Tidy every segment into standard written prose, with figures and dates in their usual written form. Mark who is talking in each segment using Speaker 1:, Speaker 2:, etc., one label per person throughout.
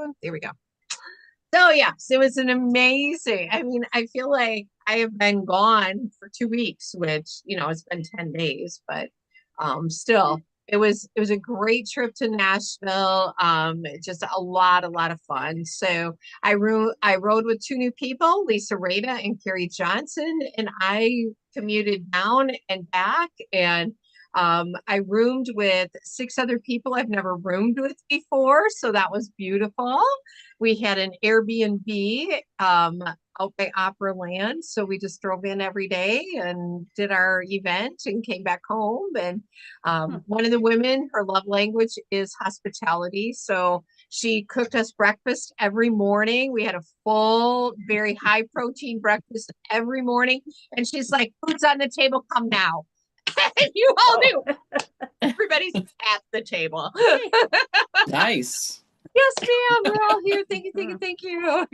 Speaker 1: microphone. There we go. So yes, it was an amazing. I mean, I feel like I have been gone for 2 weeks, which, it's been 10 days, but still it was a great trip to Nashville. Just a lot of fun. So I rode with two new people, Lisa Rada and Carrie Johnson, and I commuted down and back, and I roomed with six other people I've never roomed with before, so that was beautiful. We had an Airbnb out by Opera Land, so we just drove in every day and did our event and came back home. And one of the women, her love language is hospitality, so she cooked us breakfast every morning. We had a full, very high protein breakfast every morning, and she's like, "Food's on the table, come now." And you all knew everybody's at the table.
Speaker 2: Nice.
Speaker 1: Yes, ma'am. We're all here. Thank you, thank you, thank you.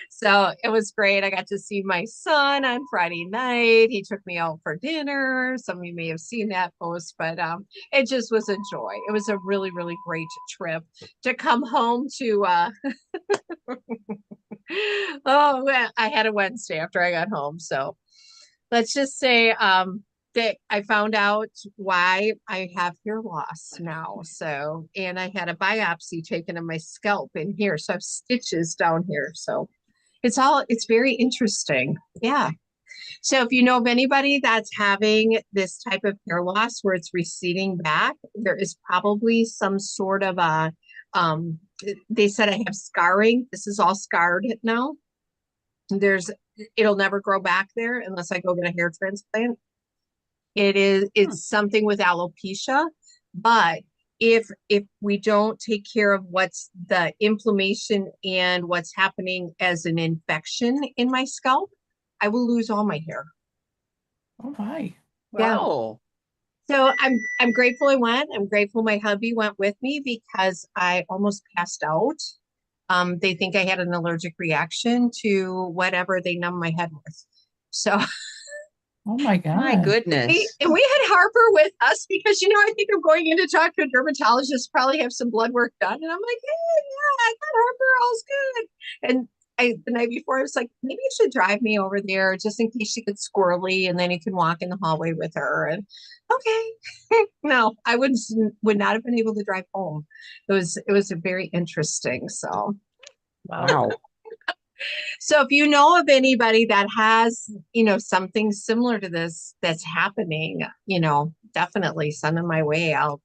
Speaker 1: So it was great. I got to see my son on Friday night. He took me out for dinner. Some of you may have seen that post, but it just was a joy. It was a really, really great trip to come home to. Oh, well, I had a Wednesday after I got home, so let's just say that I found out why I have hair loss now. So, and I had a biopsy taken of my scalp in here. So I have stitches down here. So it's very interesting. Yeah. So if you know of anybody that's having this type of hair loss where it's receding back, there is probably some sort of um, they said I have scarring. This is all scarred now. It'll never grow back there unless I go get a hair transplant. It's something with alopecia, but if we don't take care of what's the inflammation and what's happening as an infection in my scalp, I will lose all my hair.
Speaker 2: Oh my.
Speaker 1: Yeah.
Speaker 3: Wow.
Speaker 1: So I'm grateful I went. I'm grateful my hubby went with me because I almost passed out. They think I had an allergic reaction to whatever they numb my head with. So
Speaker 2: Oh my God.
Speaker 3: My goodness.
Speaker 1: we had Harper with us because, I think I'm going in to talk to a dermatologist, probably have some blood work done. And I'm like, hey, yeah, I got Harper, all's good. And the night before, I was like, maybe you should drive me over there just in case she gets squirrely, and then you can walk in the hallway with her. And okay. No, I would not have been able to drive home. It was very interesting. So
Speaker 3: Wow.
Speaker 1: so if you know of anybody that has, something similar to this that's happening, definitely send them my way. I'll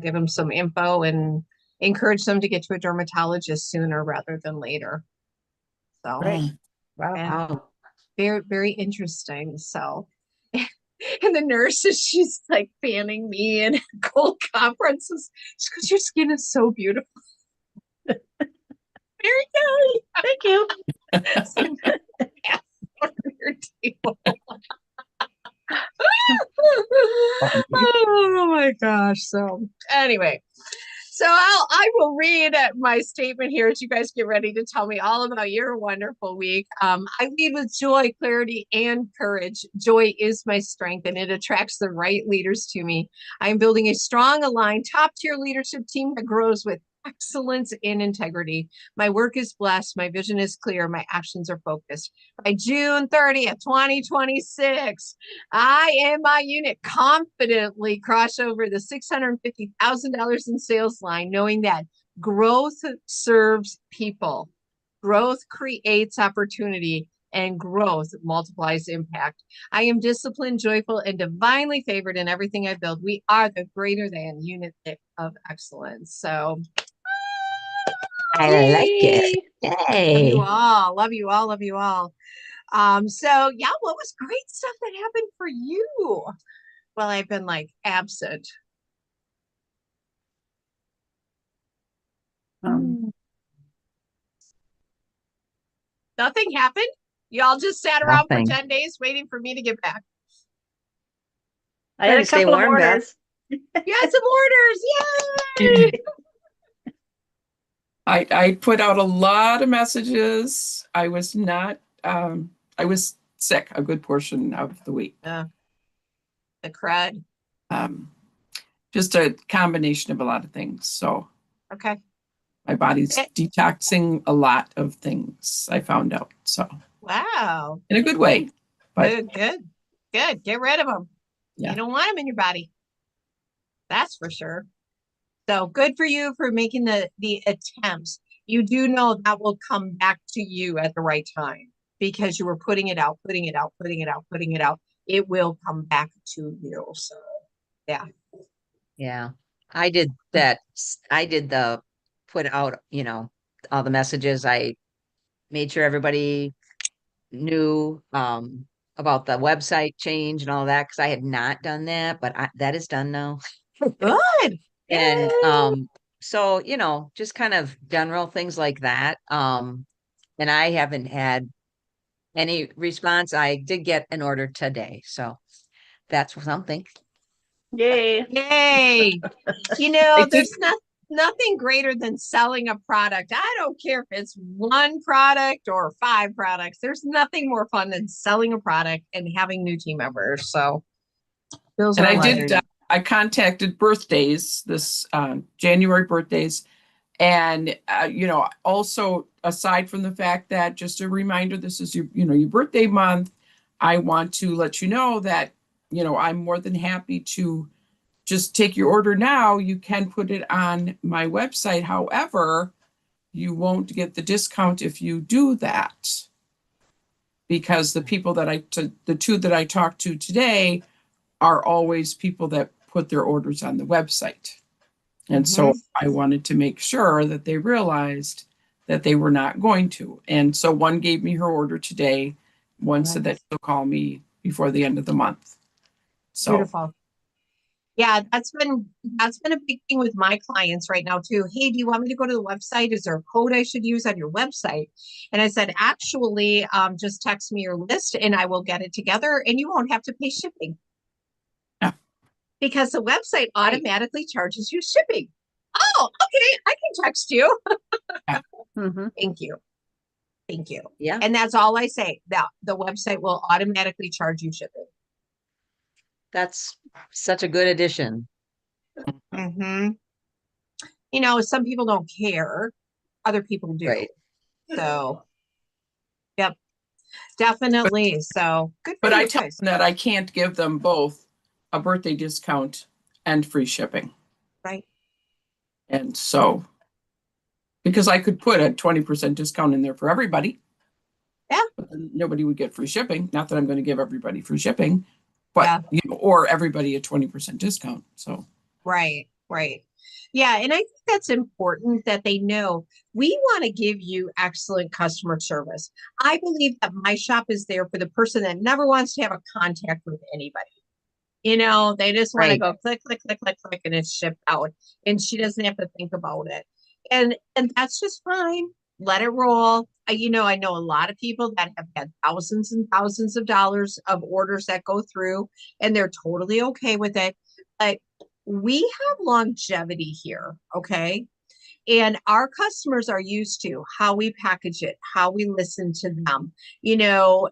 Speaker 1: give them some info and encourage them to get to a dermatologist sooner rather than later. So
Speaker 3: Right.
Speaker 1: yeah,
Speaker 3: Wow.
Speaker 1: very, very interesting. So and the nurse she's like fanning me in cold compresses because your skin is so beautiful. Very good.
Speaker 3: Thank you.
Speaker 1: Oh my gosh. So anyway, so I will read my statement here as you guys get ready to tell me all about your wonderful week. I lead with joy, clarity, and courage. Joy is my strength, and it attracts the right leaders to me. I am building a strong, aligned, top-tier leadership team that grows with excellence and integrity. My work is blessed. My vision is clear. My actions are focused. By June 30th, 2026, I and my unit confidently cross over the $650,000 in sales line, knowing that growth serves people, growth creates opportunity, and growth multiplies impact. I am disciplined, joyful, and divinely favored in everything I build. We are the greater than unit of excellence. So
Speaker 3: I like it.
Speaker 1: love
Speaker 3: Yay.
Speaker 1: you all. Love you all. Love you all. So yeah, what was great stuff that happened for you? Well, I've been like absent. Nothing happened. Y'all just sat around
Speaker 3: Nothing.
Speaker 1: for 10 days waiting for me to get back.
Speaker 4: I had a
Speaker 3: Stay
Speaker 4: couple of
Speaker 3: warm, Beth.
Speaker 4: orders.
Speaker 1: You had some orders. Yay!
Speaker 2: I put out a lot of messages. I was not, I was sick a good portion of the week.
Speaker 1: The crud.
Speaker 2: Just a combination of a lot of things. So
Speaker 1: Okay.
Speaker 2: My body's
Speaker 1: Eh.
Speaker 2: detoxing a lot of things, I found out. So
Speaker 1: Wow.
Speaker 2: in a good way. But
Speaker 1: Good, good, good. Get rid of them.
Speaker 2: Yeah.
Speaker 1: You don't want them in your body. That's for sure. So good for you for making the attempts. You do know that will come back to you at the right time because you were putting it out, putting it out, putting it out, putting it out. It will come back to you. So yeah.
Speaker 3: Yeah. I did that. I did the put out, all the messages. I made sure everybody knew about the website change and all that because I had not done that, but that is done now.
Speaker 1: Good.
Speaker 3: And
Speaker 1: Yay.
Speaker 3: so, just kind of general things like that. And I haven't had any response. I did get an order today, so that's something.
Speaker 4: Yay.
Speaker 1: Yay.
Speaker 2: I did,
Speaker 1: There's nothing greater than selling a product. I don't care if it's one product or 5 products. There's nothing more fun than selling a product and having new team members. So those
Speaker 2: and
Speaker 1: are
Speaker 2: I
Speaker 1: like,
Speaker 2: did, I contacted birthdays, this January birthdays. And, also aside from the fact that just a reminder, this is your birthday month, I want to let you know that, I'm more than happy to just take your order now. You can put it on my website. However, you won't get the discount if you do that. Because the people the 2 that I talked to today are always people that put their orders on the website. And so I wanted to make sure that they realized that they were not going to. And so one gave me her order today. One said that she'll call me before the end of the month. So
Speaker 1: beautiful. Yeah, that's been a big thing with my clients right now too. Hey, do you want me to go to the website? Is there a code I should use on your website? And I said, actually, just text me your list and I will get it together and you won't have to pay shipping.
Speaker 2: Yeah.
Speaker 1: Because the website automatically charges you shipping. Oh, okay, I can text you. Thank you. Thank you.
Speaker 3: Yeah.
Speaker 1: And that's all I say. That the website will automatically charge you shipping.
Speaker 3: That's such a good addition.
Speaker 1: Mm-hmm. Some people don't care. Other people do.
Speaker 3: Right.
Speaker 1: So, yep, definitely. So good for
Speaker 2: but I
Speaker 1: you
Speaker 2: tell
Speaker 1: guys.
Speaker 2: them that I can't give them both a birthday discount and free shipping.
Speaker 1: Right.
Speaker 2: And so, because I could put a 20% discount in there for everybody.
Speaker 1: Yeah.
Speaker 2: But then nobody would get free shipping. Not that I'm going to give everybody free shipping, but
Speaker 1: Yeah.
Speaker 2: Or everybody a 20% discount. So
Speaker 1: Right. Right. Yeah. And I think that's important that they know we want to give you excellent customer service. I believe that my shop is there for the person that never wants to have a contact with anybody. They just want to
Speaker 3: Right.
Speaker 1: go click, click, click, click, click, and it's shipped out. And she doesn't have to think about it. And that's just fine. Let it roll. I know a lot of people that have had thousands and thousands of dollars of orders that go through, and they're totally okay with it. But we have longevity here, okay? And our customers are used to how we package it, how we listen to them,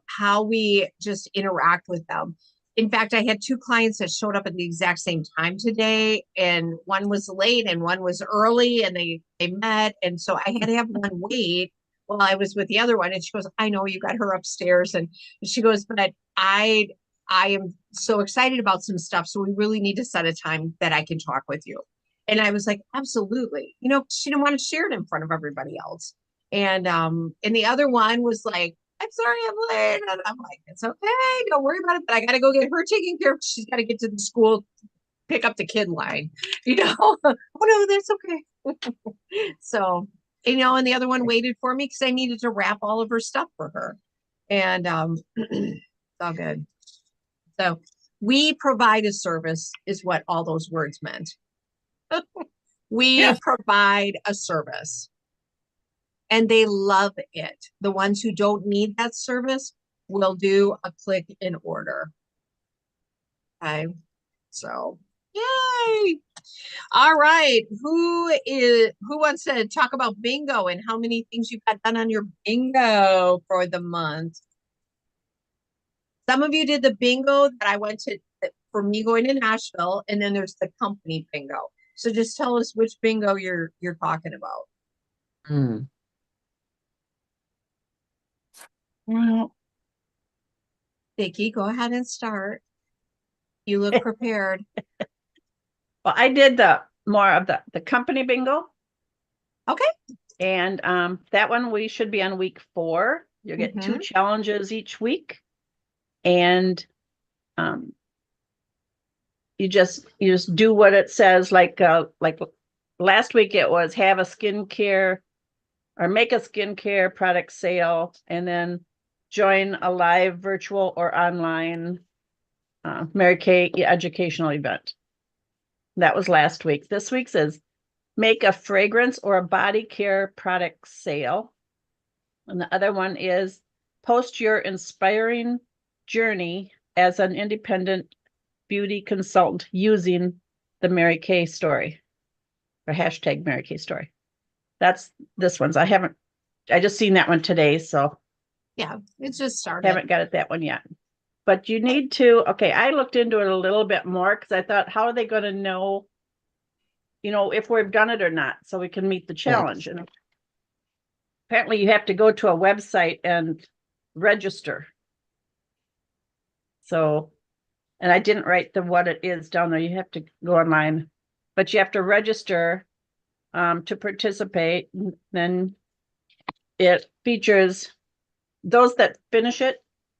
Speaker 1: how we just interact with them. In fact, I had 2 clients that showed up at the exact same time today, and one was late and one was early, and they met. And so I had to have one wait while I was with the other one. And she goes, I know you got her upstairs. And she goes, but I am so excited about some stuff. So we really need to set a time that I can talk with you. And I was like, absolutely. She didn't want to share it in front of everybody else. And the other one was like, I'm sorry I'm late. And I'm like, it's okay. Don't worry about it. But I got to go get her taken care of. She's got to get to the school, pick up the kid line, Oh no, that's okay. So, and the other one waited for me because I needed to wrap all of her stuff for her. And it's all good. So we provide a service is what all those words meant. We provide a service and they love it. The ones who don't need that service will do a click and order. Okay. So, yay. All right. Who wants to talk about bingo and how many things you got done on your bingo for the month? Some of you did the bingo that I went to for me going to Nashville, and then there's the company bingo. So just tell us which bingo you're talking about.
Speaker 3: Mm.
Speaker 2: Well,
Speaker 1: Vicky, go ahead and start. You look prepared.
Speaker 4: Well, I did the more of the company bingo.
Speaker 1: Okay.
Speaker 4: And that one we should be on week 4. You get 2 challenges each week. And you just do what it says, like last week it was have a skincare or make a skincare product sale, and then join a live virtual or online Mary Kay educational event. That was last week. This week says make a fragrance or a body care product sale. And the other one is post your inspiring journey as an independent beauty consultant using the Mary Kay story or hashtag Mary Kay story. That's this one's. I just seen that one today, so
Speaker 1: Yeah, it just started.
Speaker 4: haven't got it that one yet. But you need to, okay, I looked into it a little bit more because I thought, how are they going to know, if we've done it or not, so we can meet the challenge? And apparently you have to go to a website and register. So, and I didn't write what it is down there. You have to go online, but you have to register to participate. Then it features those that finish it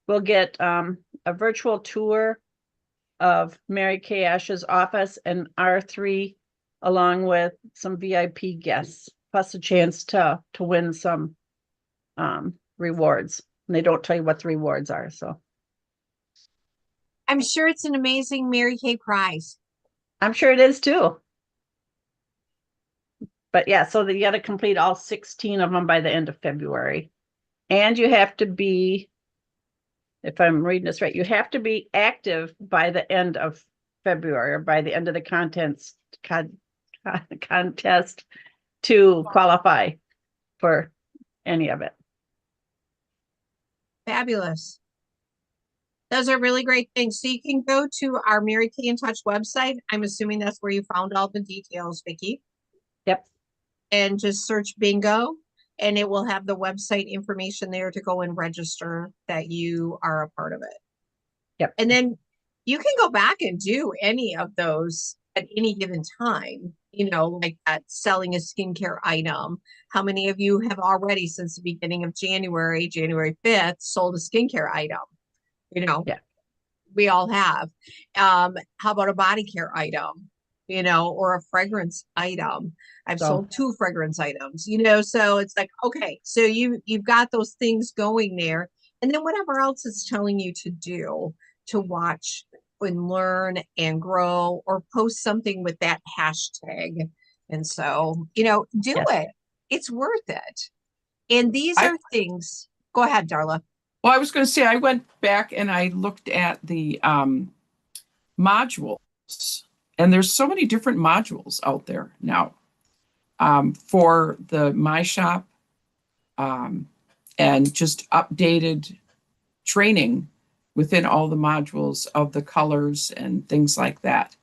Speaker 4: will get a virtual tour of Mary Kay Ash's office and R3, along with some VIP guests, plus a chance to win some rewards. And they don't tell you what the rewards are. So
Speaker 1: I'm sure it's an amazing Mary Kay prize.
Speaker 4: I'm sure it is too. But yeah, so you got to complete all 16 of them by the end of February. And you have to be, if I'm reading this right, you have to be active by the end of February or by the end of the contest to qualify for any of it.
Speaker 1: Fabulous. Those are really great things. So you can go to our Mary Kay in Touch website. I'm assuming that's where you found all the details, Vicki.
Speaker 4: Yep.
Speaker 1: And just search bingo, and it will have the website information there to go and register that you are a part of it.
Speaker 4: Yep.
Speaker 1: And then you can go back and do any of those at any given time, like that selling a skincare item. How many of you have already, since the beginning of January 5th, sold a skincare item?
Speaker 4: Yeah.
Speaker 1: We all have. How about a body care item, or a fragrance item? I've sold 2 fragrance items, so it's like, okay, so you've got those things going there. And then whatever else it's telling you to do, to watch and learn and grow, or post something with that hashtag. And so, do it. It's worth it. And these are things. Go ahead, Darla.
Speaker 2: Well, I was going to say, I went back and I looked at the modules, and there's so many different modules out there now for the My Shop and just updated training within all the modules of the colors and things like that.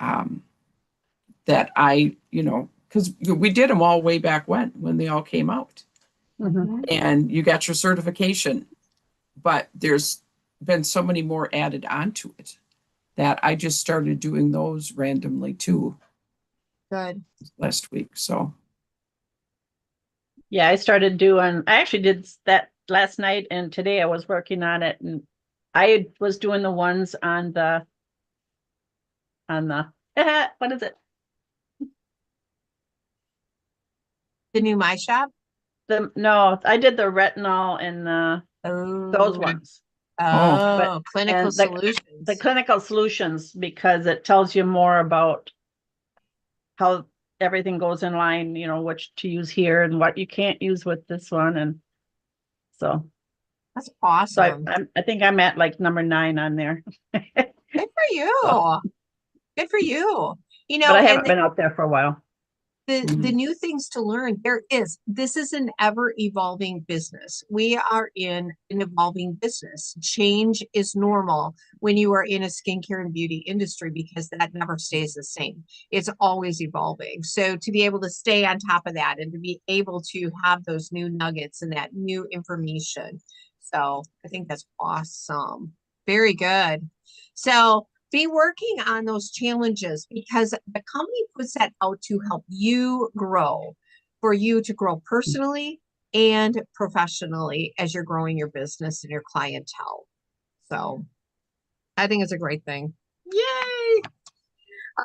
Speaker 2: That because we did them all way back when they all came out.
Speaker 4: Mm-hmm.
Speaker 2: And you got your certification. But there's been so many more added onto it that I just started doing those randomly too.
Speaker 1: Good.
Speaker 2: Last week. So
Speaker 4: yeah, I actually did that last night, and today I was working on it, and I was doing the ones on the what is it?
Speaker 1: The new My Shop?
Speaker 4: No, I did the retinol and those ones.
Speaker 1: Clinical solutions.
Speaker 4: The clinical solutions, because it tells you more about how everything goes in line, which to use here and what you can't use with this one. And so
Speaker 1: that's awesome.
Speaker 4: So I think I'm at like number 9 on there.
Speaker 1: Good for you. So. Good for you.
Speaker 4: But I haven't been out there for a while.
Speaker 1: the new things to learn. This is an ever evolving business. We are in an evolving business. Change is normal when you are in a skincare and beauty industry because that never stays the same. It's always evolving. So to be able to stay on top of that and to be able to have those new nuggets and that new information. So I think that's awesome. Very good. So be working on those challenges because the company puts that out to help you grow, for you to grow personally and professionally as you're growing your business and your clientele. So I think it's a great thing. Yay!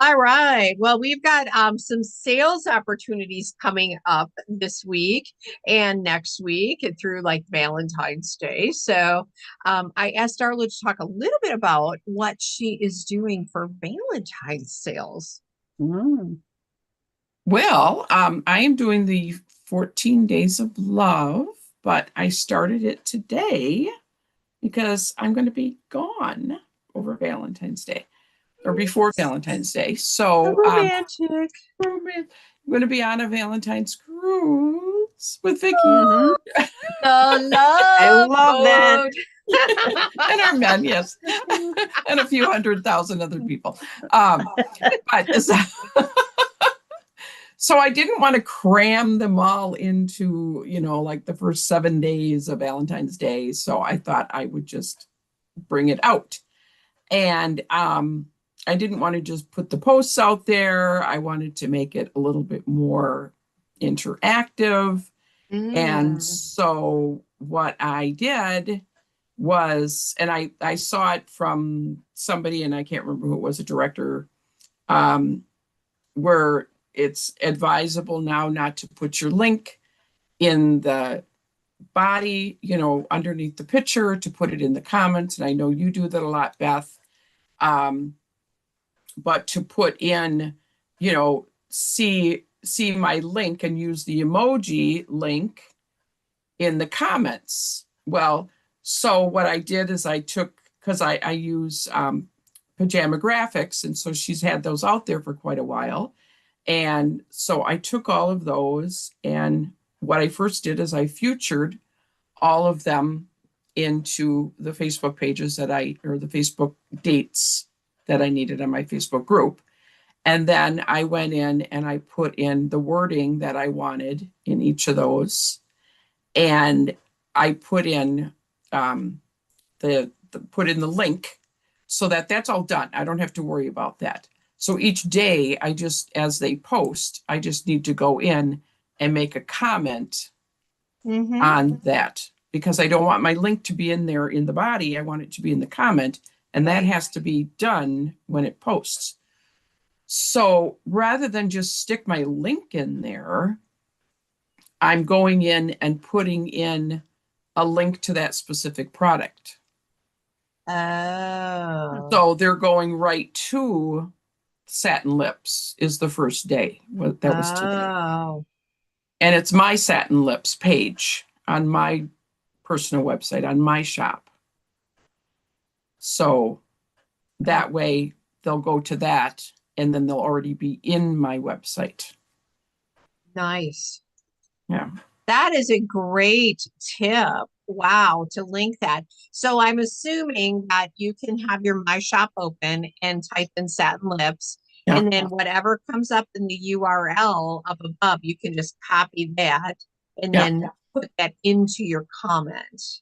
Speaker 1: All right. Well, we've got some sales opportunities coming up this week and next week and through like Valentine's Day. So I asked Darla to talk a little bit about what she is doing for Valentine's sales.
Speaker 4: Mm.
Speaker 2: Well, I am doing the 14 Days of Love, but I started it today because I'm going to be gone over Valentine's Day or before Valentine's Day. So
Speaker 1: Romantic.
Speaker 2: I'm going to be on a Valentine's cruise with Vicky
Speaker 4: Mhm.
Speaker 1: The
Speaker 3: I love that.
Speaker 1: boat.
Speaker 2: and our men, yes, and a few 100,000 other people. But so I didn't want to cram them all into, like the first 7 days of Valentine's Day. So I thought I would just bring it out. And I didn't want to just put the posts out there. I wanted to make it a little bit more interactive. And so what I did was, and I saw it from somebody, and I can't remember who it was, a director, where it's advisable now not to put your link in the body, underneath the picture, to put it in the comments. And I know you do that a lot, Beth. But to put in, see my link and use the emoji link in the comments. Well, so what I did is I took, because I use Pajama Graphics, and so she's had those out there for quite a while. And so I took all of those, and what I first did is I featured all of them into the Facebook pages or the Facebook dates that I needed on my Facebook group. And then I went in and I put in the wording that I wanted in each of those. And I put in put in the link so that that's all done. I don't have to worry about that. So each day as they post, I just need to go in and make a comment on that, because I don't want my link to be in there in the body. I want it to be in the comment, and that has to be done when it posts. So rather than just stick my link in there, I'm going in and putting in a link to that specific product.
Speaker 1: Oh.
Speaker 2: So they're going right to Satin Lips is the first day. That was today.
Speaker 1: Oh.
Speaker 2: And it's my Satin Lips page on my personal website, on my shop. So that way they'll go to that, and then they'll already be in my website.
Speaker 1: Nice.
Speaker 2: Yeah.
Speaker 1: That is a great tip. Wow, to link that. So I'm assuming that you can have your My Shop open and type in Satin Lips,
Speaker 2: Yeah.
Speaker 1: and then whatever comes up in the URL up above, you can just copy that and then put that into your comment.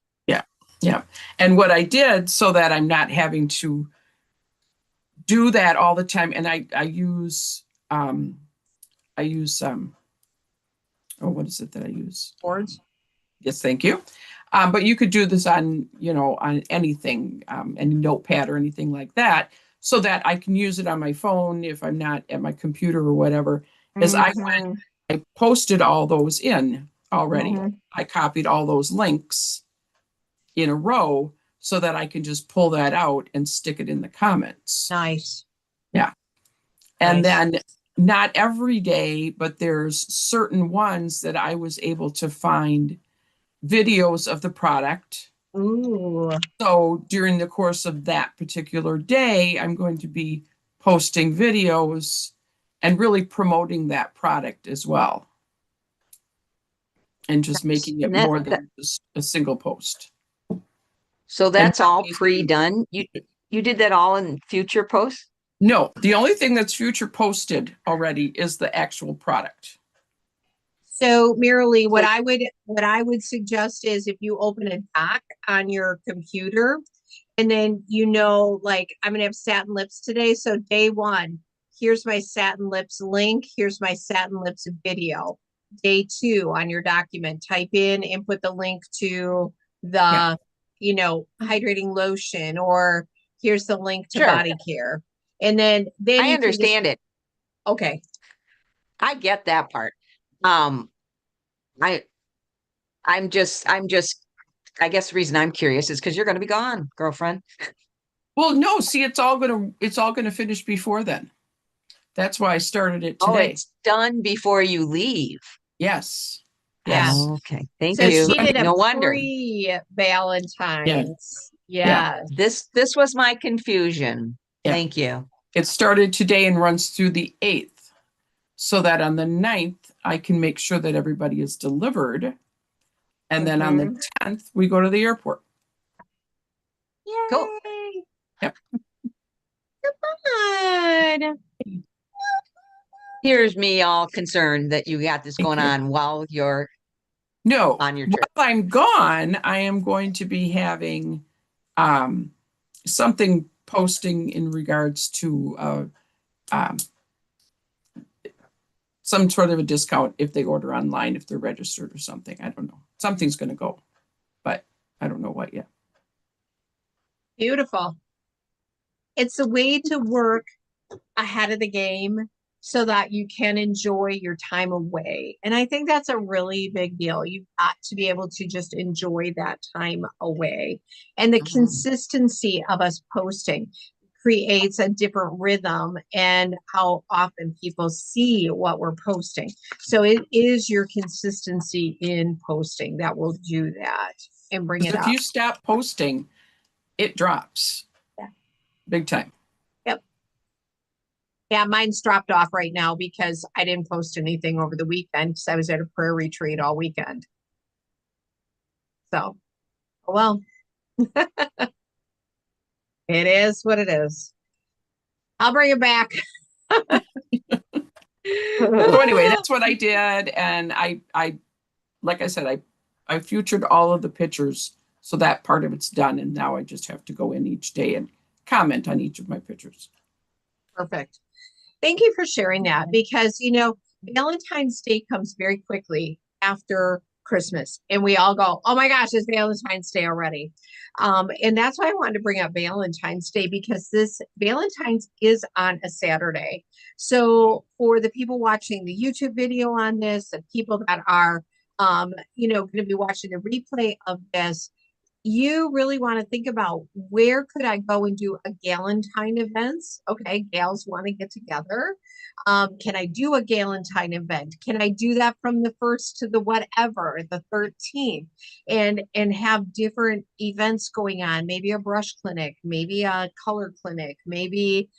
Speaker 2: Yeah. And what I did, so that I'm not having to do that all the time, and I use what is it that I use?
Speaker 1: Boards.
Speaker 2: Yes, thank you. But you could do this on anything, any notepad or anything like that, so that I can use it on my phone if I'm not at my computer or whatever. As I posted all those in already. I copied all those links in a row so that I can just pull that out and stick it in the comments.
Speaker 1: Nice.
Speaker 2: Yeah. And
Speaker 1: Nice.
Speaker 2: then not every day, but there's certain ones that I was able to find videos of the product.
Speaker 1: Ooh.
Speaker 2: So during the course of that particular day, I'm going to be posting videos and really promoting that product as well. And just making it
Speaker 3: And that-
Speaker 2: more than just a single post.
Speaker 3: So that's all
Speaker 2: companies do-
Speaker 3: pre-done? You did that all in future posts?
Speaker 2: No, the only thing that's future posted already is the actual product.
Speaker 1: So Marilee, what
Speaker 3: So-
Speaker 1: I would suggest is if you open a doc on your computer and then like I'm gonna have satin lips today. So day one, here's my satin lips link, here's my satin lips video. Day two on your document, type in and put the link to the, hydrating lotion, or here's the link to
Speaker 3: Sure.
Speaker 1: body care. And then
Speaker 3: I
Speaker 1: you can just-
Speaker 3: understand it.
Speaker 1: Okay.
Speaker 3: I get that part. I I'm just I guess the reason I'm curious is because you're gonna be gone, girlfriend.
Speaker 2: Well, no, see, it's all gonna finish before then. That's why I started it
Speaker 3: Oh,
Speaker 2: today.
Speaker 3: it's done before you leave.
Speaker 2: Yes.
Speaker 1: Yeah.
Speaker 2: Yes.
Speaker 3: Okay, thank
Speaker 1: So
Speaker 3: you.
Speaker 1: she did a
Speaker 3: No wonder.
Speaker 1: pre-Valentine's.
Speaker 2: Yeah.
Speaker 1: Yeah.
Speaker 3: This was my confusion.
Speaker 2: Yeah.
Speaker 3: Thank you.
Speaker 2: It started today and runs through the 8th, so that on the 9th, I can make sure that everybody is delivered. And then on the 10th, we go to the airport.
Speaker 3: Cool.
Speaker 1: Yay.
Speaker 2: Yep.
Speaker 1: Good.
Speaker 3: Here's me all concerned that you got this
Speaker 2: Thank
Speaker 3: going
Speaker 2: you.
Speaker 3: on while you're
Speaker 2: No,
Speaker 3: on your
Speaker 2: while
Speaker 3: trip.
Speaker 2: I'm gone, I am going to be having something posting in regards to some sort of a discount if they order online, if they're registered or something. I don't know. Something's going to go, but I don't know what yet.
Speaker 1: Beautiful. It's a way to work ahead of the game so that you can enjoy your time away. And I think that's a really big deal. You've got to be able to just enjoy that time away. And the
Speaker 3: Mhm.
Speaker 1: consistency of us posting creates a different rhythm and how often people see what we're posting. So it is your consistency in posting that will do that and bring it
Speaker 2: Because
Speaker 1: up.
Speaker 2: if you stop posting, it drops.
Speaker 1: Yeah.
Speaker 2: Big time.
Speaker 1: Yeah, mine's dropped off right now because I didn't post anything over the weekend because I was at a prayer retreat all weekend. So, oh well, it is what it is. I'll bring it back.
Speaker 2: So anyway, that's what I did. And I like I said, I featured all of the pictures. So that part of it's done. And now I just have to go in each day and comment on each of my pictures.
Speaker 1: Perfect. Thank you for sharing that because, Valentine's Day comes very quickly after Christmas and we all go, oh my gosh, it's Valentine's Day already. And that's why I wanted to bring up Valentine's Day because this Valentine's is on a Saturday. So for the people watching the YouTube video on this, the people that are, going to be watching the replay of this, you really want to think about where could I go and do a Galentine events? Okay, gals want to get together. Can I do a Galentine event? Can I do that from the 1st to the whatever, the 13th, and have different events going on? Maybe a brush clinic, maybe a color clinic, maybe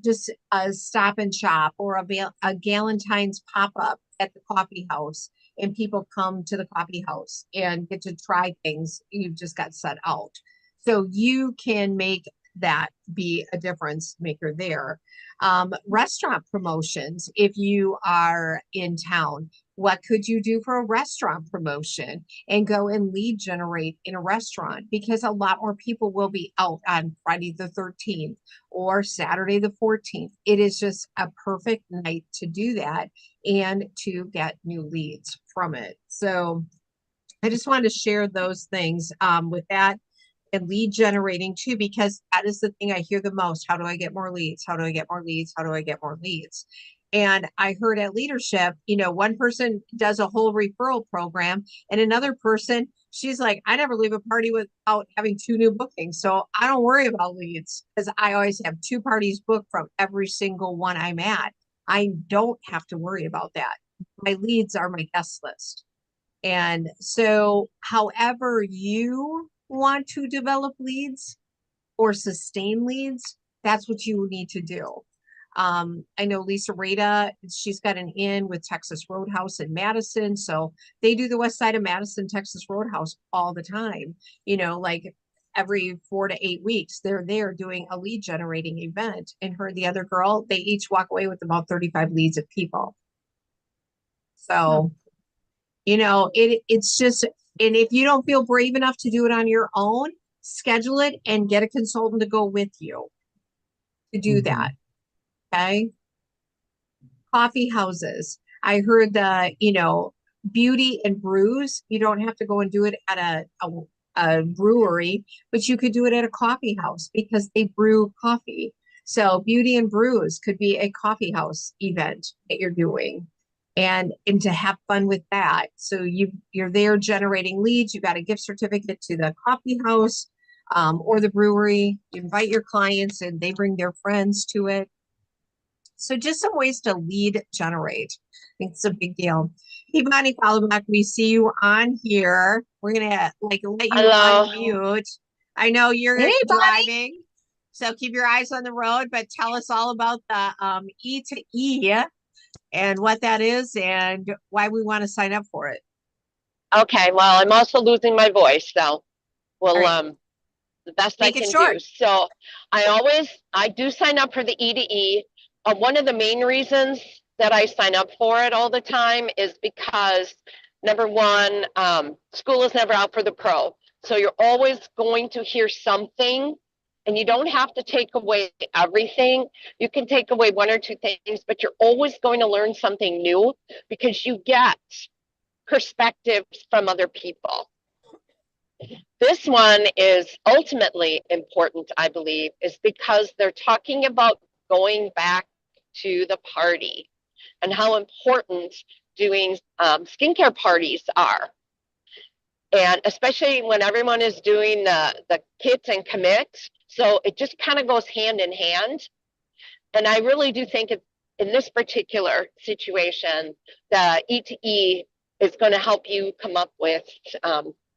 Speaker 1: just a stop and shop or a Galentine's pop up at the coffee house. And people come to the coffee house and get to try things you've just got set out. So you can make that be a difference maker there. Restaurant promotions, if you are in town, what could you do for a restaurant promotion and go and lead generate in a restaurant? Because a lot more people will be out on Friday the 13th or Saturday the 14th. It is just a perfect night to do that and to get new leads from it. So I just wanted to share those things with that and lead generating too, because that is the thing I hear the most. How do I get more leads? How do I get more leads? How do I get more leads? And I heard at leadership, one person does a whole referral program and another person, she's like, I never leave a party without having 2 new bookings. So I don't worry about leads because I always have 2 parties booked from every single one I'm at. I don't have to worry about that. My leads are my guest list. And so however you want to develop leads or sustain leads, that's what you need to do. I know Lisa Rada, she's got an inn with Texas Roadhouse in Madison. So they do the west side of Madison, Texas Roadhouse all the time. Like every 4 to 8 weeks, they're there doing a lead generating event. And her and the other girl, they each walk away with about 35 leads of people. So, it's just, and if you don't feel brave enough to do it on your own, schedule it and get a consultant to go with you to do that. Okay. Coffee houses. I heard beauty and brews. You don't have to go and do it at a brewery, but you could do it at a coffee house because they brew coffee. So beauty and brews could be a coffee house event that you're doing and to have fun with that. So you're there generating leads. You got a gift certificate to the coffee house or the brewery. You invite your clients and they bring their friends to it. So just some ways to lead generate. I think it's a big deal. Hey, Bonnie Followback, we see you on here. We're gonna let you
Speaker 5: Hello.
Speaker 1: unmute. I know you're
Speaker 3: Hey, Bonnie.
Speaker 1: driving, so keep your eyes on the road, but tell us all about the E2E and what that is and why we want to sign up for it.
Speaker 5: Okay, well, I'm also losing my voice, so we'll
Speaker 1: All right.
Speaker 5: the best
Speaker 1: Make
Speaker 5: I
Speaker 1: it
Speaker 5: can
Speaker 1: short.
Speaker 5: do. So I do sign up for the E2E. One of the main reasons that I sign up for it all the time is because number one, school is never out for the pro. So you're always going to hear something, and you don't have to take away everything. You can take away one or two things, but you're always going to learn something new because you get perspectives from other people. This one is ultimately important, I believe, is because they're talking about going back to the party and how important doing skincare parties are. And especially when everyone is doing the kits and commits. So it just kind of goes hand in hand. And I really do think in this particular situation, the E2E is going to help you come up with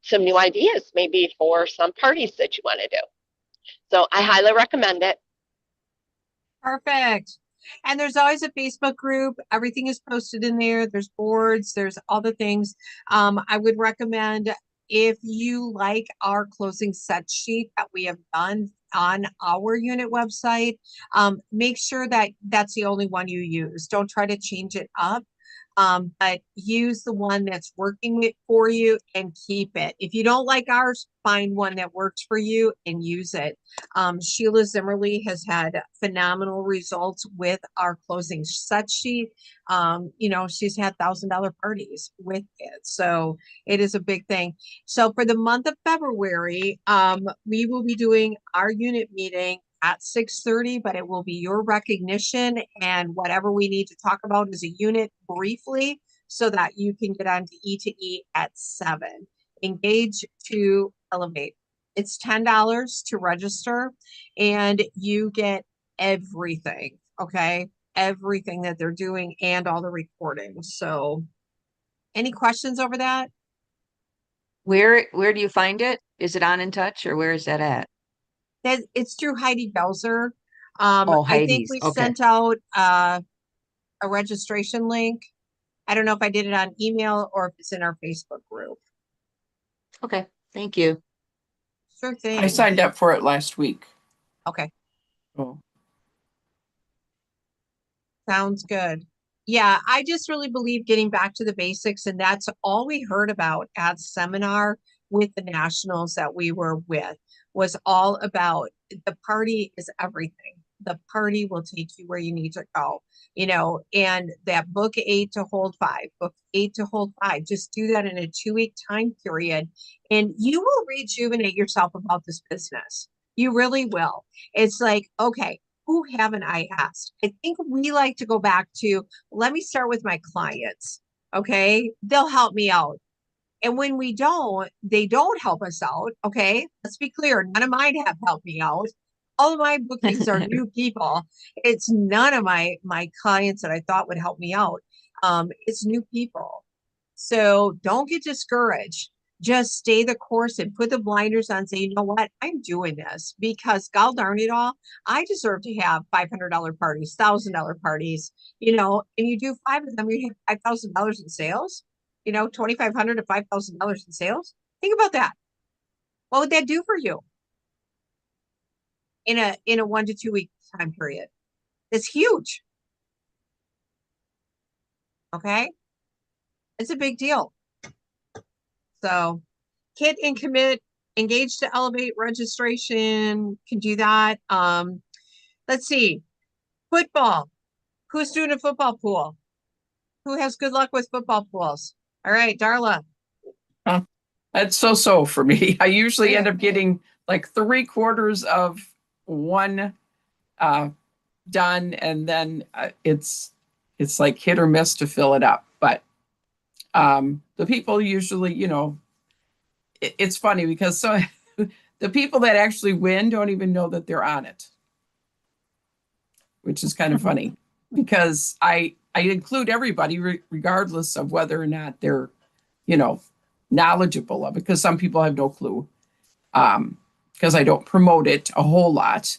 Speaker 5: some new ideas, maybe for some parties that you want to do. So I highly recommend it.
Speaker 1: Perfect. And there's always a Facebook group. Everything is posted in there. There's boards, there's all the things. I would recommend if you like our closing set sheet that we have done on our unit website, make sure that that's the only one you use. Don't try to change it up. But use the one that's working for you and keep it. If you don't like ours, find one that works for you and use it. Sheila Zimmerly has had phenomenal results with our closing set sheet. She's had $1,000 parties with it. So it is a big thing. So for the month of February, we will be doing our unit meeting at 6:30, but it will be your recognition and whatever we need to talk about as a unit briefly so that you can get on to E2E at 7. Engage to elevate. It's $10 to register and you get everything, okay? Everything that they're doing and all the recordings. So any questions over that?
Speaker 3: Where do you find it? Is it on In Touch or where is that at?
Speaker 1: That it's through Heidi Belzer.
Speaker 3: Oh,
Speaker 1: I think
Speaker 3: Heidi's.
Speaker 1: we
Speaker 3: Okay.
Speaker 1: sent out a registration link. I don't know if I did it on email or if it's in our Facebook group.
Speaker 3: Okay. Thank you.
Speaker 1: Sure thing.
Speaker 2: I signed up for it last week.
Speaker 1: Okay,
Speaker 2: Oh.
Speaker 1: sounds good. Yeah, I just really believe getting back to the basics, and that's all we heard about at seminar with the nationals that we were with was all about the party is everything. The party will take you where you need to go, and that book 8 to hold 5, book 8 to hold 5, just do that in a 2-week time period and you will rejuvenate yourself about this business. You really will. It's like, okay, who haven't I asked? I think we like to go back to, let me start with my clients. Okay. They'll help me out. And when we don't, they don't help us out. Okay. Let's be clear. None of mine have helped me out. All of my bookings are new people. It's none of my clients that I thought would help me out. It's new people. So don't get discouraged. just stay the course and put the blinders on, say, you know what, I'm doing this because God darn it all, I deserve to have $500 parties, $1,000 parties, and you do 5 of them, you have $5,000 in sales, $2,500 to $5,000 in sales. Think about that. What would that do for you in a 1 to 2 week time period? It's huge. Okay. It's a big deal. So Kit and Commit, Engage to Elevate registration can do that. Let's see. Football. Who's doing a football pool? Who has good luck with football pools? All right, Darla.
Speaker 2: That's so for me. I usually end up getting like 3/4 of one done, and then it's like hit or miss to fill it up. But the people usually, it's funny because the people that actually win don't even know that they're on it, which is kind of funny because I include everybody regardless of whether or not they're, knowledgeable of it, because some people have no clue, because I don't promote it a whole lot.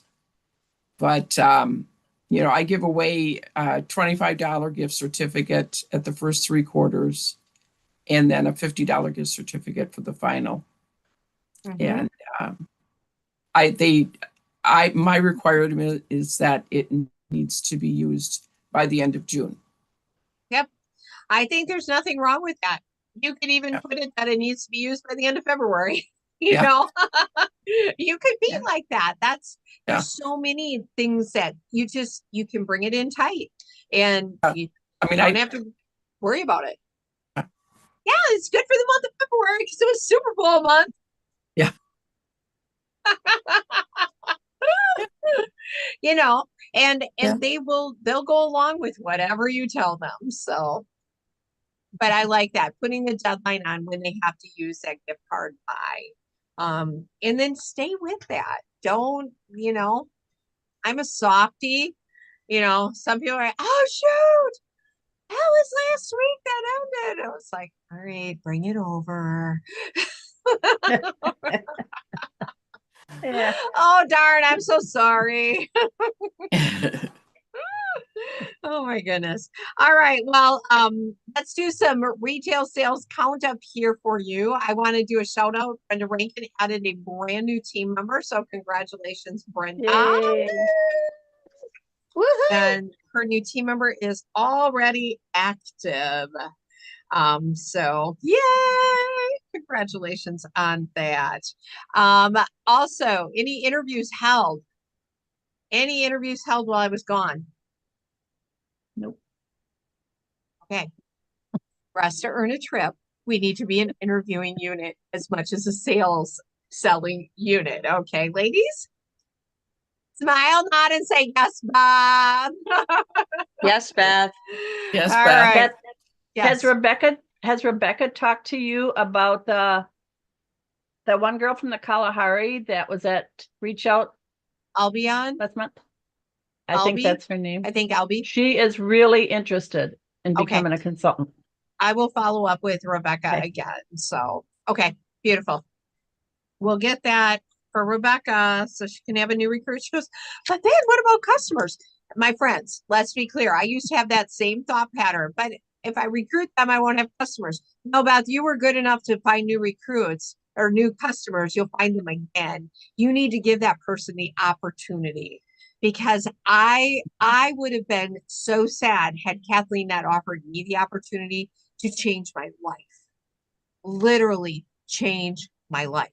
Speaker 2: But, I give away a $25 gift certificate at the first 3 quarters, and then a $50 gift certificate for the final.
Speaker 1: Mhm.
Speaker 2: And my requirement is that it needs to be used by the end of June.
Speaker 1: I think there's nothing wrong with that. You could even put it that it needs to be used by the end of February. You could be like that. There's so many things that you can bring it in tight, and you don't have to worry about it. Yeah, it's good for the month of February because it was Super Bowl month.
Speaker 2: Yeah.
Speaker 1: And they'll go along with whatever you tell them. So, but I like that, putting the deadline on when they have to use that gift card by. And then stay with that. Don't, I'm a softie. Some people are like, oh shoot, that was last week that ended. I was like, all right, bring it over.
Speaker 4: Yeah.
Speaker 1: Oh darn, I'm so sorry. Oh my goodness. All right. Well, let's do some retail sales count up here for you. I want to do a shout out. Brenda Rankin added a brand new team member. So congratulations, Brenda.
Speaker 4: Yay.
Speaker 3: Woohoo!
Speaker 1: And her new team member is already active. So yay! Congratulations on that. Also, any interviews held? Any interviews held while I was gone?
Speaker 4: Nope.
Speaker 1: Okay. For us to earn a trip, we need to be an interviewing unit as much as a selling unit. Okay, ladies? Smile, nod, and say yes, Bob.
Speaker 3: Yes, Beth.
Speaker 2: Yes,
Speaker 1: All
Speaker 2: Beth.
Speaker 1: right.
Speaker 4: Beth,
Speaker 1: Yes.
Speaker 4: has Rebecca talked to you about the one girl from the Kalahari that was at Reach Out
Speaker 1: I'll be on.
Speaker 4: last month? I think
Speaker 1: Albie?
Speaker 4: that's her name.
Speaker 1: I think Albie.
Speaker 4: She is really interested in
Speaker 1: Okay.
Speaker 4: becoming a consultant.
Speaker 1: I will follow up with Rebecca
Speaker 4: Okay.
Speaker 1: again. So, okay, beautiful. We'll get that for Rebecca so she can have a new recruit. She goes, but then what about customers? My friends, let's be clear. I used to have that same thought pattern, but if I recruit them, I won't have customers. No, Beth, you were good enough to find new recruits or new customers. You'll find them again. You need to give that person the opportunity, because I would have been so sad had Kathleen not offered me the opportunity to change my life. Literally change my life.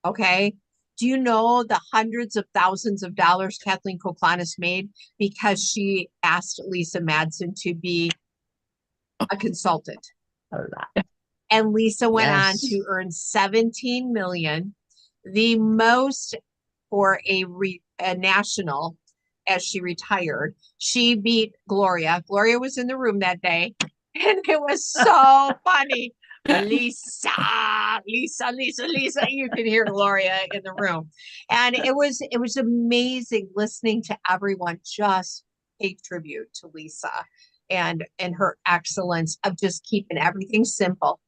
Speaker 1: Okay. Do you know the hundreds of thousands of dollars Kathleen Koklanis made because she asked Lisa Madsen to be a consultant?
Speaker 4: A lot.
Speaker 1: And Lisa went on
Speaker 3: Yes.
Speaker 1: to earn 17 million, the most for a national, as she retired. She beat Gloria. Gloria was in the room that day, and it was so funny. Lisa, you can hear Gloria in the room. And it was amazing listening to everyone just pay tribute to Lisa and her excellence of just keeping everything simple.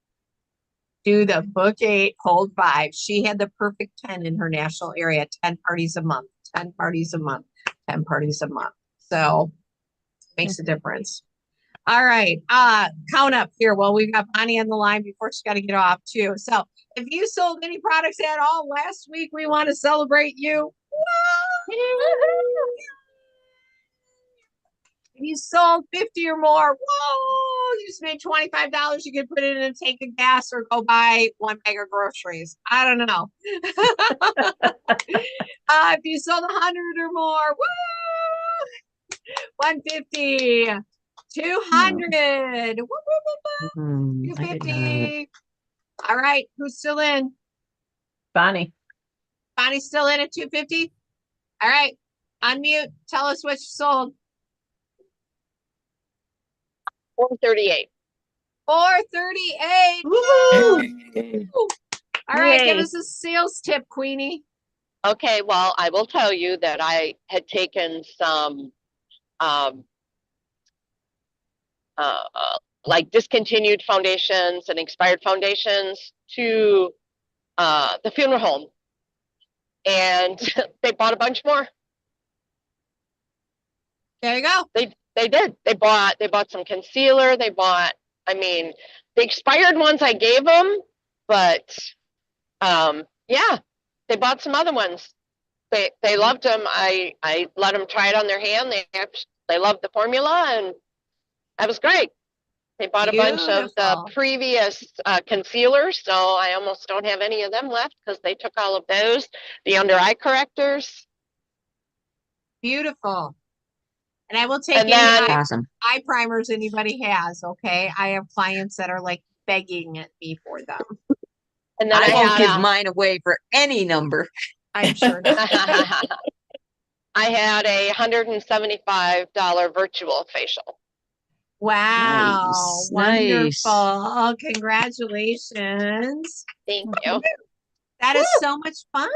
Speaker 1: do the book 8, hold 5. She had the perfect 10 in her national area, 10 parties a month, 10 parties a month, 10 parties a month. So makes a difference. All right. Count up here. Well, we've got Bonnie on the line before she's got to get off too. So if you sold any products at all last week, we want to celebrate you. If you sold 50 or more, whoa, you just made $25. You could put it in a tank of gas or go buy 1 bag of groceries. I don't know. If you sold 100 or more, woo, 150, 200, woo, woo, woo, woo,
Speaker 3: I did not.
Speaker 1: 250. All right, who's still in?
Speaker 4: Bonnie.
Speaker 1: Bonnie's still in at 250. All right, unmute. Tell us what you sold.
Speaker 5: 438.
Speaker 1: 438.
Speaker 2: Hey.
Speaker 1: All right, give
Speaker 4: Yay.
Speaker 1: us a sales tip, Queenie.
Speaker 5: Okay, well, I will tell you that I had taken some like discontinued foundations and expired foundations to the funeral home, and they bought a bunch more.
Speaker 1: There you go.
Speaker 5: They did. They bought some concealer. They bought, I mean, the expired ones I gave them, but yeah, they bought some other ones. They loved them. I let them try it on their hand. They loved the formula, and that was great. They bought a bunch of the
Speaker 1: Beautiful.
Speaker 5: previous concealers, so I almost don't have any of them left because they took all of those. The under eye correctors.
Speaker 1: Beautiful. And I will take
Speaker 5: And
Speaker 1: any
Speaker 5: then-
Speaker 3: Awesome.
Speaker 1: eye primers anybody has. Okay. I have clients that are like begging at me for them.
Speaker 5: And then
Speaker 3: I won't
Speaker 5: I
Speaker 3: give
Speaker 5: had
Speaker 3: mine away for any number.
Speaker 1: I'm sure. not.
Speaker 5: I had a $175 virtual facial.
Speaker 1: Wow.
Speaker 3: Nice, nice.
Speaker 1: Wonderful. Congratulations.
Speaker 5: Thank you.
Speaker 1: That is so much fun.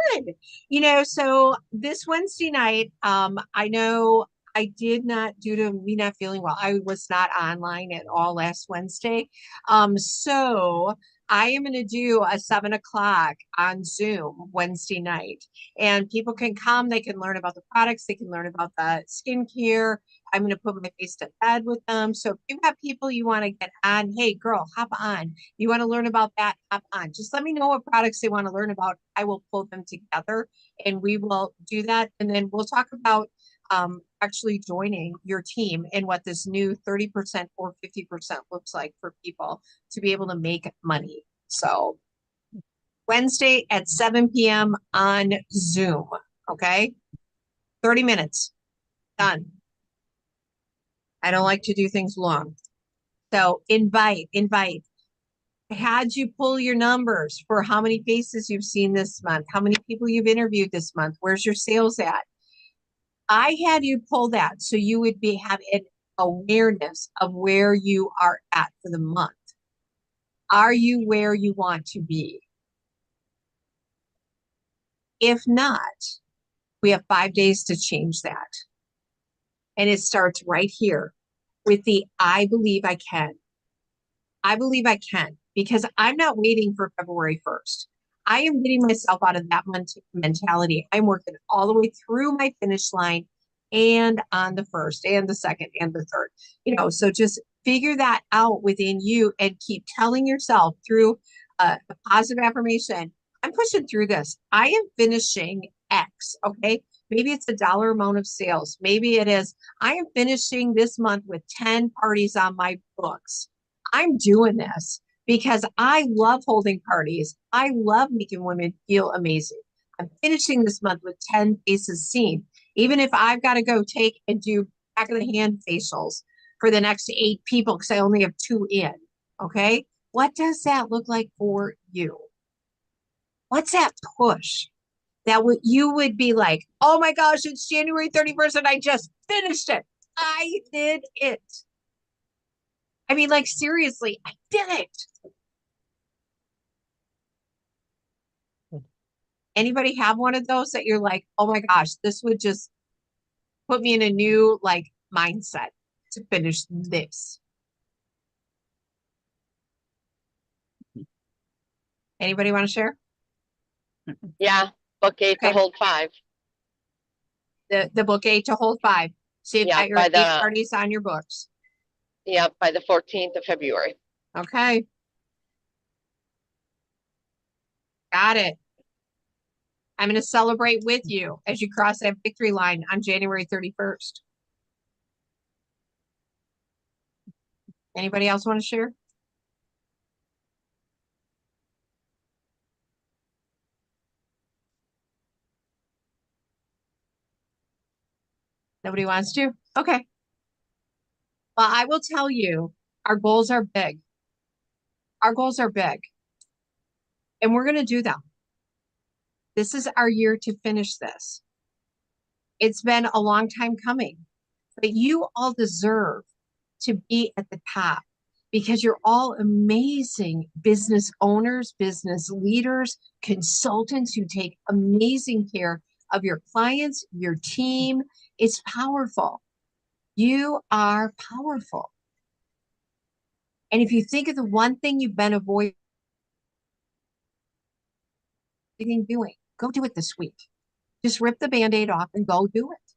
Speaker 1: You know, so this Wednesday night, I know I did not, due to me not feeling well, I was not online at all last Wednesday. So I am going to do a 7 o'clock on Zoom Wednesday night, and people can come, they can learn about the products, they can learn about the skincare. I'm going to put my face to bed with them. So if you've got people you want to get on, hey girl, hop on. You want to learn about that, hop on. Just let me know what products they want to learn about. I will pull them together and we will do that. And then we'll talk about actually joining your team and what this new 30% or 50% looks like for people to be able to make money. So Wednesday at 7 p.m. on Zoom. Okay. 30 minutes. Done. I don't like to do things long. So invite. Had you pull your numbers for how many faces you've seen this month, how many people you've interviewed this month, where's your sales at? I had you pull that so you would have an awareness of where you are at for the month. Are you where you want to be? If not, we have 5 days to change that. And it starts right here with the I believe I can. I believe I can, because I'm not waiting for February 1st. I am getting myself out of that mentality. I'm working all the way through my finish line and on the 1st and the 2nd and the 3rd. You know, so just figure that out within you and keep telling yourself through a positive affirmation. I'm pushing through this. I am finishing X. Okay. Maybe it's a dollar amount of sales. Maybe it is, I am finishing this month with 10 parties on my books. I'm doing this because I love holding parties. I love making women feel amazing. I'm finishing this month with 10 faces seen. Even if I've got to go take and do back of the hand facials for the next 8 people because I only have 2 in. Okay. What does that look like for you? What's that push that you would be like, oh my gosh, it's January 31st and I just finished it. I did it. I mean, like, seriously, I did it. Anybody have one of those that you're like, oh my gosh, this would just put me in a new like mindset to finish this? Anybody want to share?
Speaker 5: Yeah, book 8 to
Speaker 1: Okay.
Speaker 5: hold 5.
Speaker 1: The book 8 to hold 5. So you've
Speaker 5: Yeah,
Speaker 1: got your
Speaker 5: by
Speaker 1: 8
Speaker 5: the-
Speaker 1: parties on your books.
Speaker 5: Yeah, by the 14th of February.
Speaker 1: Okay. Got it. I'm going to celebrate with you as you cross that victory line on January 31st. Anybody else want to share? Nobody wants to? Okay. Well, I will tell you, our goals are big. Our goals are big. And we're going to do them. This is our year to finish this. It's been a long time coming, but you all deserve to be at the top because you're all amazing business owners, business leaders, consultants who take amazing care of your clients, your team. It's powerful. You are powerful. And if you think of the one thing you've been avoiding doing, go do it this week. Just rip the Band-Aid off and go do it.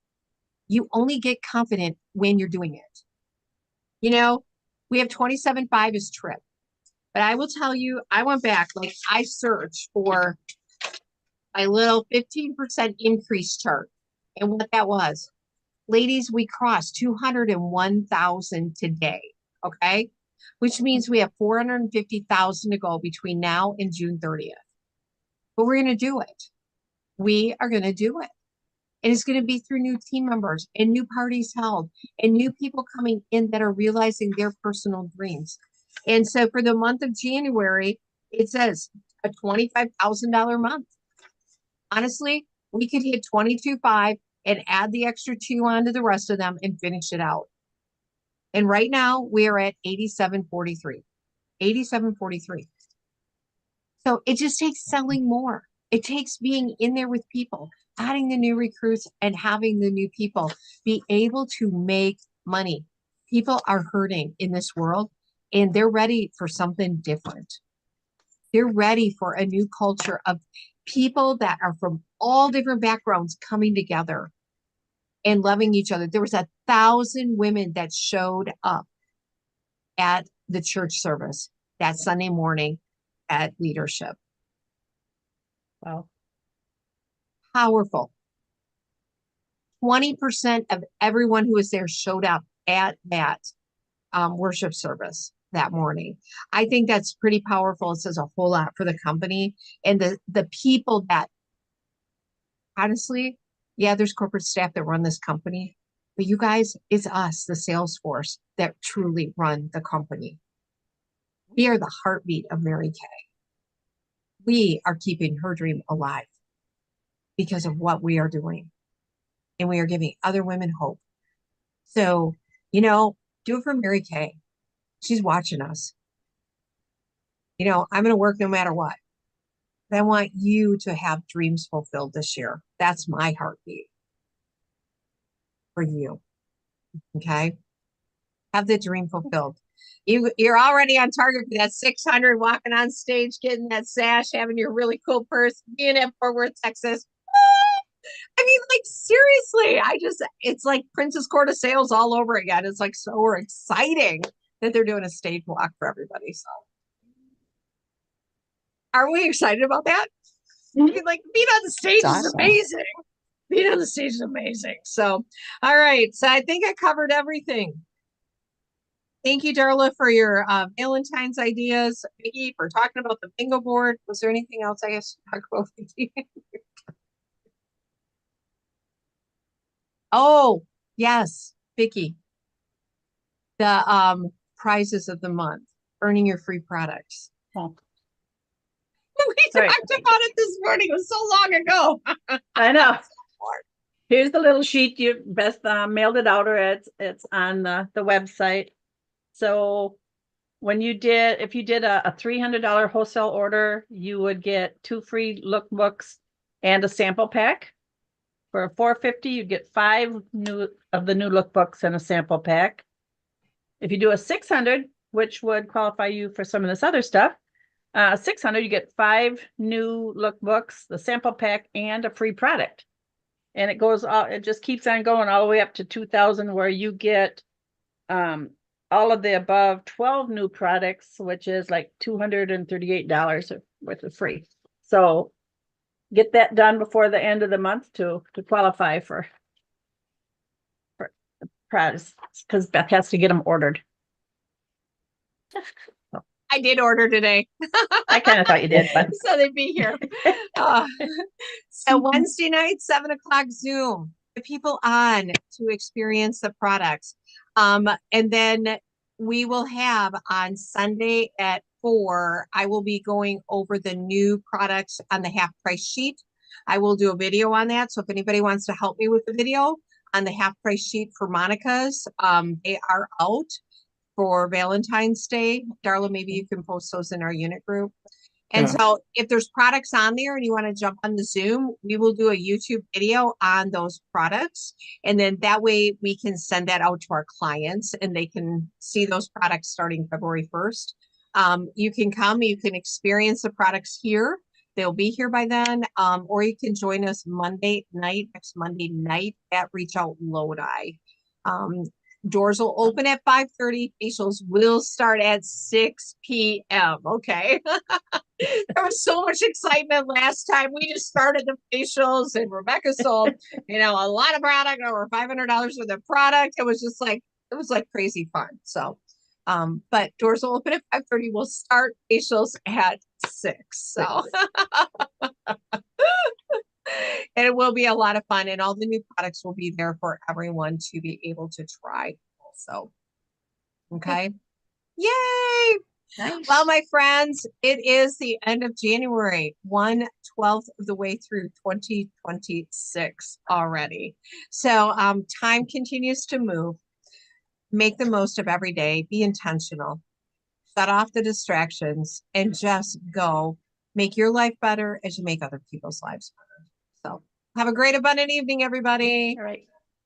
Speaker 1: You only get confident when you're doing it. You know, we have 27.5 as trip, but I will tell you, I went back, like I searched for my little 15% increase chart and what that was. Ladies, we crossed 201,000 today, okay? Which means we have 450,000 to go between now and June 30th. But we're going to do it. We are going to do it. And it's going to be through new team members and new parties held and new people coming in that are realizing their personal dreams. And so for the month of January, it says a $25,000 month. Honestly, we could hit 22.5 and add the extra 2 onto the rest of them and finish it out. And right now we are at 87.43. 87.43. So it just takes selling more. It takes being in there with people, adding the new recruits and having the new people be able to make money. People are hurting in this world and they're ready for something different. They're ready for a new culture of people that are from all different backgrounds coming together and loving each other. There was 1,000 women that showed up at the church service that Sunday morning at leadership.
Speaker 4: Wow.
Speaker 1: Powerful. 20% of everyone who was there showed up at that worship service that morning. I think that's pretty powerful. It says a whole lot for the company and the people that honestly, yeah, there's corporate staff that run this company, but you guys, it's us, the sales force, that truly run the company. We are the heartbeat of Mary Kay. We are keeping her dream alive because of what we are doing. And we are giving other women hope. So, you know, do it for Mary Kay. She's watching us. You know, I'm going to work no matter what. But I want you to have dreams fulfilled this year. That's my heartbeat for you. Okay? Have the dream fulfilled. You're already on target for that 600, walking on stage, getting that sash, having your really cool purse, being at Fort Worth, Texas. I mean, like, seriously, it's like Princess Court of Sales all over again. It's like so exciting that they're doing a stage walk for everybody. So, are we excited about that? I mean, like, being on the stage
Speaker 3: It's
Speaker 1: is
Speaker 3: awesome.
Speaker 1: amazing. Being on the stage is amazing. So, all right. So, I think I covered everything. Thank you, Darla, for your Valentine's ideas. Vicki, for talking about the bingo board. Was there anything else I guess to talk about, Vicki? Oh, yes, Vicki. The prizes of the month, earning your free products.
Speaker 4: Oh.
Speaker 1: We
Speaker 4: Right.
Speaker 1: talked about it this morning. It was so long ago.
Speaker 4: I know. Here's the little sheet. You best mailed it out, or it's on the website. So when if you did a $300 wholesale order, you would get 2 free lookbooks and a sample pack. For $450, you get 5 of the new lookbooks and a sample pack. If you do a 600, which would qualify you for some of this other stuff, $600, you get 5 new lookbooks, the sample pack, and a free product. And it goes all, it just keeps on going all the way up to 2,000, where you get all of the above 12 new products, which is like $238 worth of free. So get that done before the end of the month to qualify for the prize, because Beth has to get them ordered.
Speaker 1: I did order today.
Speaker 4: I kind of thought you did, but
Speaker 1: So they'd be here. So Wednesday night, 7 o'clock Zoom, get people on to experience the products. And then we will have on Sunday at 4, I will be going over the new products on the half price sheet. I will do a video on that. So if anybody wants to help me with the video on the half price sheet for Monica's, they are out for Valentine's Day. Darla, maybe you can post those in our unit group. And
Speaker 2: Yeah.
Speaker 1: so if there's products on there and you want to jump on the Zoom, we will do a YouTube video on those products. And then that way we can send that out to our clients and they can see those products starting February 1st. You can come, you can experience the products here. They'll be here by then. Or you can join us next Monday night at Reach Out Lodi. Doors will open at 5:30. Facials will start at 6 p.m. Okay. There was so much excitement last time. We just started the facials and Rebecca sold, a lot of product, over $500 worth of product. It was like crazy fun. So, but doors will open at 5:30. We'll start facials at 6. So, and it will be a lot of fun, and all the new products will be there for everyone to be able to try also. Okay. Yay.
Speaker 3: Nice.
Speaker 1: Well, my friends, it is the end of January, 1/12 of the way through 2026 already. So time continues to move. Make the most of every day. Be intentional. Shut off the distractions and just go make your life better as you make other people's lives better. So have a great, abundant evening, everybody.
Speaker 4: all right.